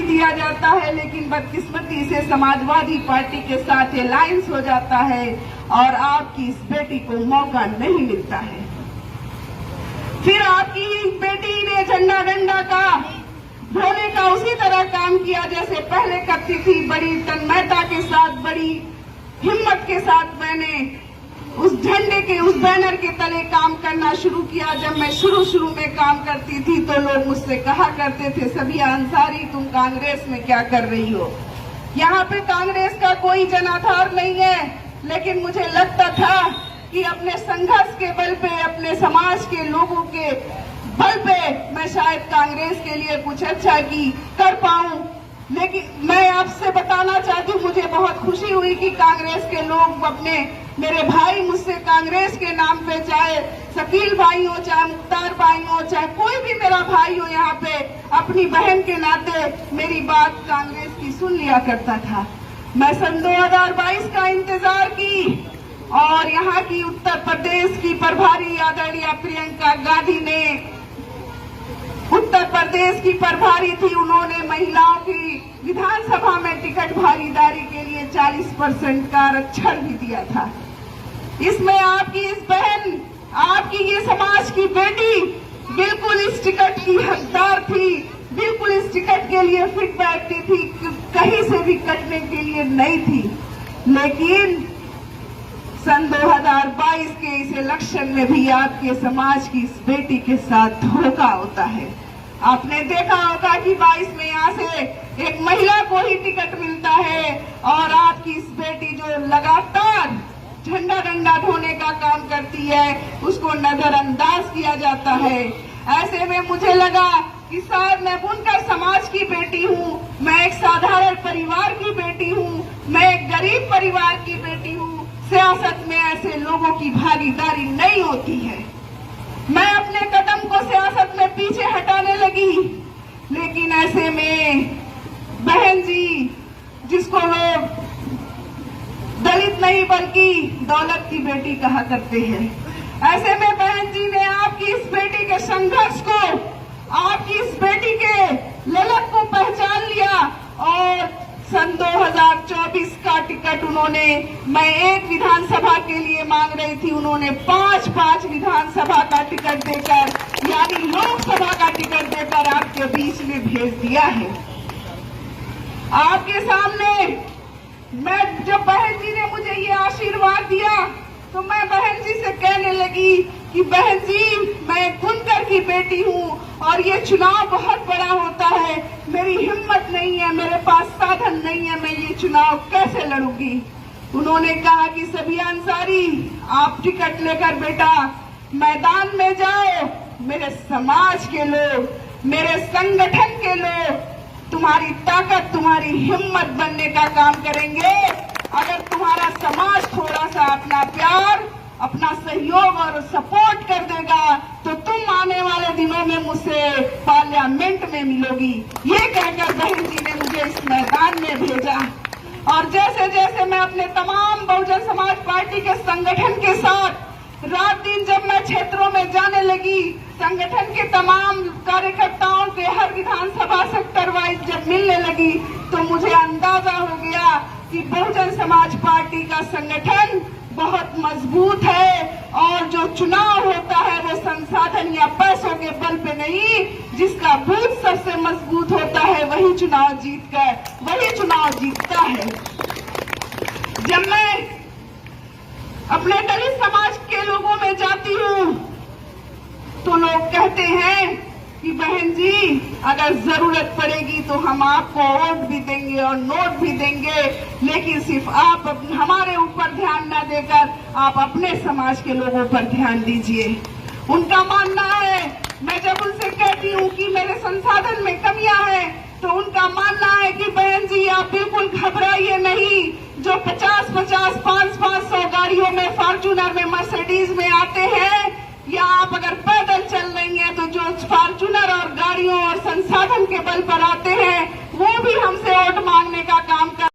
दिया जाता है, लेकिन बदकिस्मती से समाजवादी पार्टी के साथ अलायंस हो जाता है और आपकी इस बेटी को मौका नहीं मिलता है। फिर आपकी बेटी ने झंडा डंडा का ढोने का उसी तरह काम किया जैसे पहले करती थी। बड़ी तन्मयता के साथ, बड़ी हिम्मत के साथ मैंने उस झंडे के, उस बैनर के तले काम करना शुरू किया। जब मैं शुरू में काम करती थी तो लोग मुझसे कहा करते थे, सबिया अंसारी तुम कांग्रेस में क्या कर रही हो? यहाँ पे कांग्रेस का कोई जनाधार नहीं है, लेकिन मुझे लगता था कि अपने संघर्ष के बल पे, अपने समाज के लोगों के बल पे मैं शायद कांग्रेस के लिए कुछ अच्छा कर पाऊं। लेकिन मैं आपसे बताना चाहती हूँ, मुझे बहुत खुशी हुई कि कांग्रेस के लोग, अपने मेरे भाई मुझसे कांग्रेस के नाम पे, चाहे शकील भाई हो, चाहे मुख्तार भाई हो, चाहे कोई भी मेरा भाई हो, यहाँ पे अपनी बहन के नाते मेरी बात कांग्रेस की सुन लिया करता था। मैं सन 2022 का इंतजार की और यहाँ की उत्तर प्रदेश की प्रभारी आदरणीय प्रियंका गांधी ने, उत्तर प्रदेश की प्रभारी थी, उन्होंने महिलाओं की विधानसभा में टिकट भागीदारी के लिए 40% का आरक्षण भी दिया था। इसमें आपकी इस बहन, आपकी ये समाज की बेटी बिल्कुल इस टिकट की हकदार थी, बिल्कुल इस टिकट के लिए फिट बैठती थी, कहीं से भी कटने के लिए नहीं थी। लेकिन सन 2022 के इस इलेक्शन में भी आपके समाज की इस बेटी के साथ धोखा होता है। आपने देखा होगा कि 22 में यहाँ से एक महिला को ही टिकट मिलता है और आपकी इस बेटी जो लगातार झंडा डंडा ढोने का काम करती है, उसको नजरअंदाज किया जाता है। ऐसे में मुझे लगा कि शायद मैं बुनकर समाज की बेटी हूँ, मैं एक साधारण परिवार की बेटी हूँ, मैं एक गरीब परिवार की बेटी हूँ। सियासत में ऐसे लोगों की भागीदारी नहीं होती है। मैं अपने कदम को सियासत में पीछे हटाने लगी, लेकिन ऐसे में बहन जी, जिसको लोग दलित नहीं बल्कि दौलत की बेटी कहा करते हैं, ऐसे में बहन जी ने आपकी इस बेटी के संघर्ष को, आपकी इस बेटी के ललक को पहचान लिया और सन 2024 का टिकट उन्होंने, मैं एक विधानसभा के लिए मांग रही थी, उन्होंने 5 विधानसभा का टिकट देकर, यानी लोकसभा का टिकट देकर आपके बीच में भेज दिया है। आपके सामने मैं, जब बहन जी ने मुझे ये आशीर्वाद दिया तो मैं बहन जी से कहने लगी कि बहन जी, मैं बुनकर की बेटी हूँ और ये चुनाव बहुत बड़ा होता है, मेरी हिम्मत नहीं है, मेरे पास साधन नहीं है, मैं ये चुनाव कैसे लड़ूंगी? उन्होंने कहा कि सबिया अंसारी, आप टिकट लेकर बेटा मैदान में जाओ, मेरे समाज के लोग, मेरे संगठन के लोग तुम्हारी ताकत, तुम्हारी हिम्मत बनने का काम करेंगे। अगर तुम्हारा समाज थोड़ा सा अपना प्यार, अपना सहयोग और सपोर्ट कर देगा तो तुम आने वाले दिनों में मुझसे पार्लियामेंट में मिलोगी। ये कहकर बहन जी ने मुझे इस मैदान में भेजा और जैसे जैसे मैं अपने तमाम बहुजन समाज पार्टी के संगठन के साथ रात दिन जब मैं क्षेत्रों में जाने लगी, संगठन के तमाम कार्यकर्ताओं के हर विधानसभा सेक्टर वाइज जब मिलने लगी, तो मुझे अंदाजा हो गया कि बहुजन समाज पार्टी का संगठन बहुत मजबूत है और जो चुनाव होता है वो संसाधन या पैसों के बल पे नहीं, जिसका बूथ सबसे मजबूत होता है वही चुनाव जीतता है। जब मैं अपने दलित समाज के लोगों में जाती हूँ तो लोग कहते हैं कि बहन जी, अगर जरूरत पड़ेगी तो हम आपको वोट भी देंगे और नोट भी देंगे, लेकिन सिर्फ आप हमारे ऊपर ध्यान न देकर आप अपने समाज के लोगों पर ध्यान दीजिए। उनका मानना है, मैं जब उनसे कहती हूँ कि मेरे संसाधन में कमियां हैं, तो उनका मानना है कि बहन जी आप बिल्कुल घबराइए नहीं। जो 50-50, 500 गाड़ियों में, फॉर्च्यूनर में, मर्सिडीज में आते हैं, या आप अगर पैदल चल रही हैं तो जो फॉर्च्यूनर और गाड़ियों और संसाधन के बल पर आते हैं,